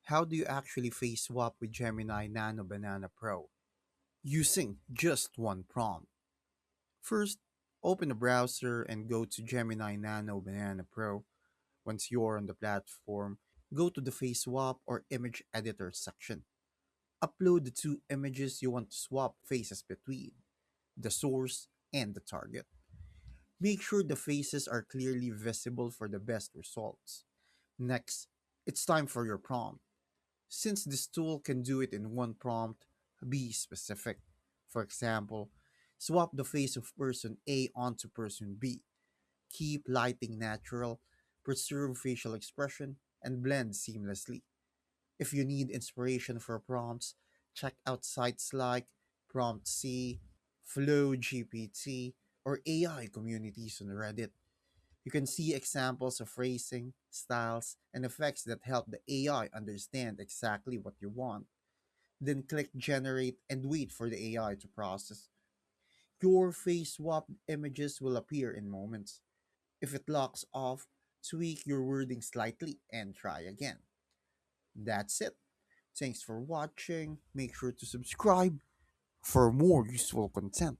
How do you actually face swap with Gemini Nano Banana Pro? Using just one prompt. First, open a browser and go to Gemini Nano Banana Pro. Once you're on the platform, go to the face swap or image editor section. Upload the two images you want to swap faces between, the source and the target. Make sure the faces are clearly visible for the best results. Next, it's time for your prompt. Since this tool can do it in one prompt, be specific. For example, swap the face of person A onto person B. Keep lighting natural, preserve facial expression, and blend seamlessly. If you need inspiration for prompts, check out sites like Prompt C, Flow GPT, or AI communities on Reddit. You can see examples of phrasing, styles, and effects that help the AI understand exactly what you want. Then click Generate and wait for the AI to process. Your face swap images will appear in moments. If it locks off, tweak your wording slightly and try again. That's it. Thanks for watching. Make sure to subscribe for more useful content.